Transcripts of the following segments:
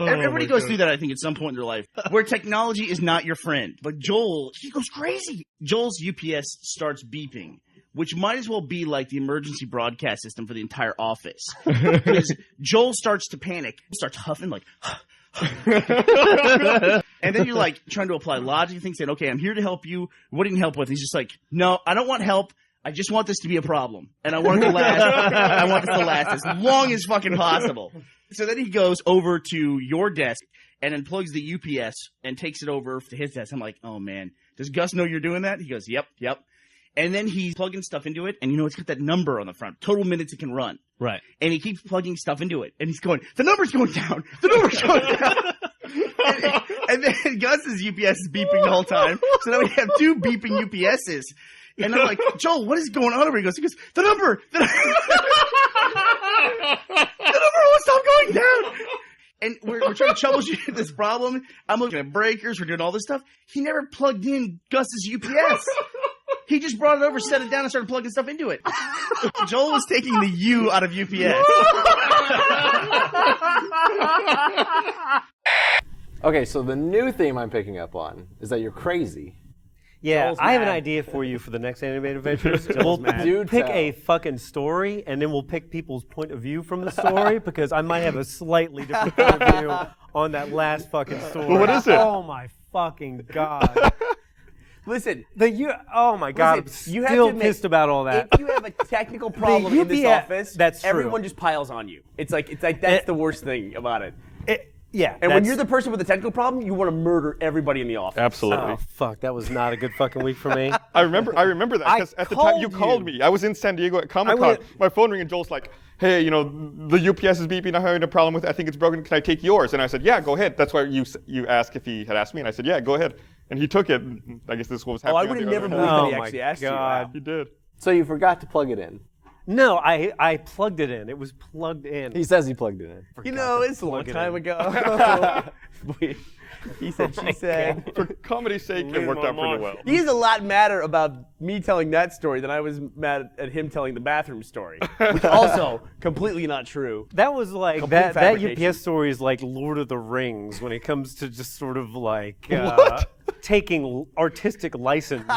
Everybody goes through that, I think, at some point in their life, where technology is not your friend. But Joel, he goes crazy. Joel's UPS starts beeping, which might as well be like the emergency broadcast system for the entire office. Because Joel starts to panic, starts huffing like, and then you're like trying to apply logic and things, saying, okay, I'm here to help you. What do you need help with? He's just like, no, I don't want help. I just want this to be a problem. And I want it to last. I want this to last as long as fucking possible. So then he goes over to your desk and unplugs the UPS and takes it over to his desk. I'm like, oh man, does Gus know you're doing that? He goes, yep. And then he's plugging stuff into it, and it's got that number on the front, total minutes it can run. Right. And he keeps plugging stuff into it, and he's going, the number's going down. The number's going down. and then Gus's UPS is beeping the whole time. So now we have two beeping UPSs. And I'm like, Joel, what is going on over here? He goes, the number won't stop going down. And we're trying to troubleshoot this problem. I'm looking at breakers. We're doing all this stuff. He never plugged in Gus's UPS. He just brought it over, set it down, and started plugging stuff into it. Joel was taking the U out of UPS. Okay, so the new theme I'm picking up on is that you're crazy. Yeah, I have an idea for you for the next Animated Adventures. We'll pick a fucking story, and then we'll pick people's point of view from the story, because I might have a slightly different point of view on that last fucking story. Well, what is it? Oh my fucking God. Listen, oh my God, listen, I'm still pissed about all that. If you have a technical problem in this office, that's true. Everyone just piles on you. It's like that's the worst thing about it. Yeah. And when you're the person with the technical problem, you want to murder everybody in the office. Absolutely. Oh fuck, that was not a good fucking week for me. I remember that because at the time you called me. I was in San Diego at Comic-Con. My phone rang and Joel's like, hey, the UPS is beeping. I'm having a problem with it. I think it's broken. Can I take yours? And I said, yeah, go ahead. That's why you asked if he had asked me. And I said, yeah, go ahead. And he took it. I guess this is what was happening. I would have never believed that he actually asked you. God. He did. So you forgot to plug it in. No, I plugged it in. It was plugged in. He says he plugged it in. It's a long time ago. He said, she said. For comedy's sake, it worked out pretty well. He's a lot madder about me telling that story than I was mad at him telling the bathroom story, which also completely not true. That was like that UPS story is like Lord of the Rings when it comes to just sort of like taking artistic license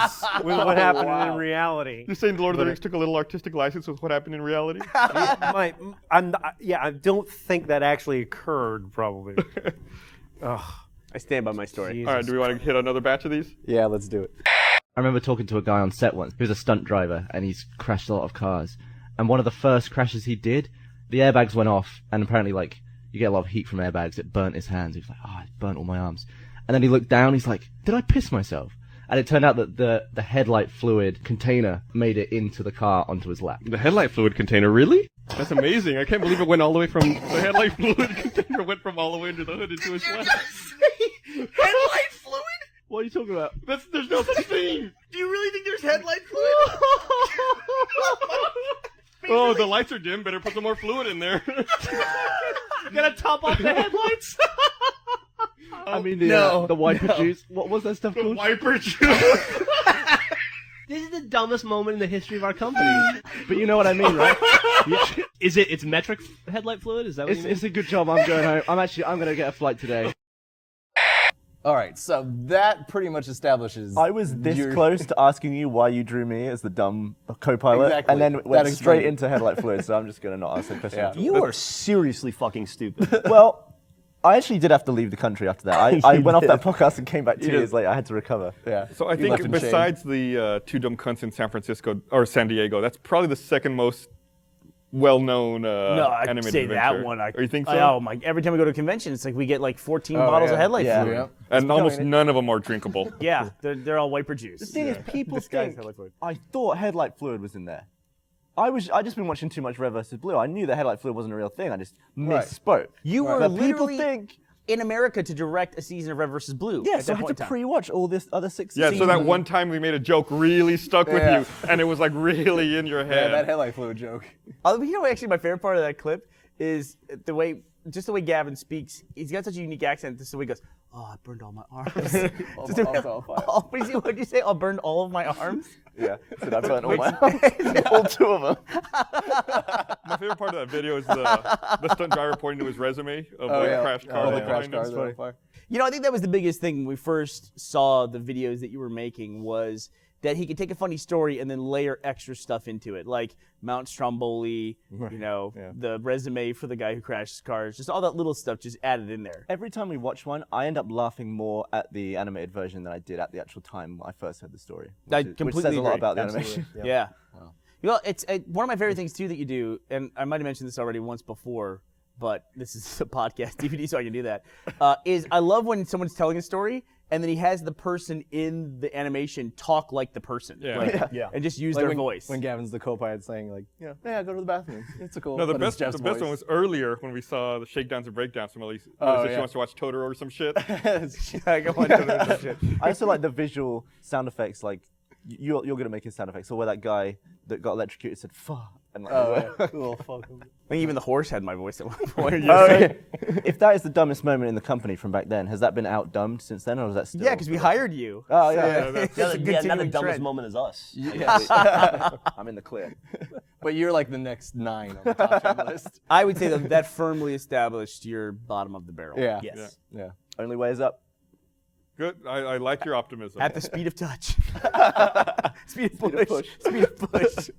with what happened in reality. You're saying Lord of the Rings took a little artistic license with what happened in reality? I don't think that actually occurred, probably. I stand by my story. Jesus. All right, do we want to hit another batch of these? Yeah, let's do it. I remember talking to a guy on set once. He was a stunt driver, and he's crashed a lot of cars. And one of the first crashes he did, the airbags went off, and apparently, you get a lot of heat from airbags. It burnt his hands. He was like, it burnt all my arms. And then he looked down, he's like, did I piss myself? And it turned out that the headlight fluid container made it into the car onto his lap. The headlight fluid container, really? That's amazing. I can't believe it went all the way from the headlight fluid container went from all the way into the hood into his lap. Headlight fluid? What are you talking about? There's no such thing. Do you really think there's headlight fluid? Oh, the lights are dim. Better put some more fluid in there. Gotta top off the headlights? I mean, the wiper juice. What was that stuff called? The wiper juice. This is the dumbest moment in the history of our company. But you know what I mean, right? It's metric headlight fluid? Is that what you mean? It's a good job I'm going home. I'm going to get a flight today. All right, so that pretty much establishes. I was this close to asking you why you drew me as the dumb co-pilot, exactly. and then went straight into headlight fluid, so I'm just going to not ask that question. Yeah. You are seriously fucking stupid. Well, I actually did have to leave the country after that. I went off that podcast and came back 2 years later. I had to recover. Yeah. So I think besides the Two Dumb Cunts in San Francisco, or San Diego, that's probably the second most well-known animated I'd say adventure. that one. Or you think so? Oh my! Every time we go to a convention, it's like we get like 14 bottles of headlight fluid. Yeah. And almost none of them are drinkable. Yeah, they're all wiper juice. The thing is, people think I thought headlight fluid was in there. I just been watching too much Red vs. Blue. I knew that headlight fluid wasn't a real thing. I just misspoke. You were But literally people think in America to direct a season of Red vs. Blue. Yeah, so I had to pre-watch all this other 6 Yeah, seasons. so that one time we made a joke really stuck with you, and it was like really in your head. Yeah, that headlight fluid joke. You know, actually, my favorite part of that clip is the way just the way Gavin speaks, he's got such a unique accent. Just the way he goes, "Oh, I burned all my arms." What did you say? I burned all of my arms. Yeah, so I burned all my arms. All 2 of them. My favorite part of that video is the stunt driver pointing to his resume of crashed cars. All the crashed cars are on fire. You know, I think that was the biggest thing when we first saw the videos that you were making was that he could take a funny story and then layer extra stuff into it, like Mount Stromboli, the resume for the guy who crashes cars, just all that little stuff just added in there. Every time we watch one, I end up laughing more at the animated version than I did at the actual time I first heard the story. Which says a lot agree. about the animation. Yeah. Wow. You know, it's one of my favorite things too that you do, and I might have mentioned this already once before, but this is a podcast DVD, so I can do that. Is I love when someone's telling a story and then he has the person in the animation talk like the person, and just use their voice. When Gavin's the co-pilot saying like, go to the bathroom. It's a cool. No, the best one was earlier when we saw the shakedowns and breakdowns from Elise. She wants to watch Totoro or some shit. I also like the visual sound effects. Like you're good at making sound effects. So where that guy that got electrocuted said "fuck." And cool, fuck. I think even the horse had my voice at one point. If that is the dumbest moment in the company from back then, has that been outdumbed since then, or is that still? Yeah, because we hired you. Oh yeah. Now the dumbest moment is us. I'm in the clear. But you're like the next 9 on the top 10 list. I would say that firmly established your bottom of the barrel. Yeah. Yes. Yeah. Only way is up. Good. I like your optimism. At the speed of touch. Speed of push. Speed of push.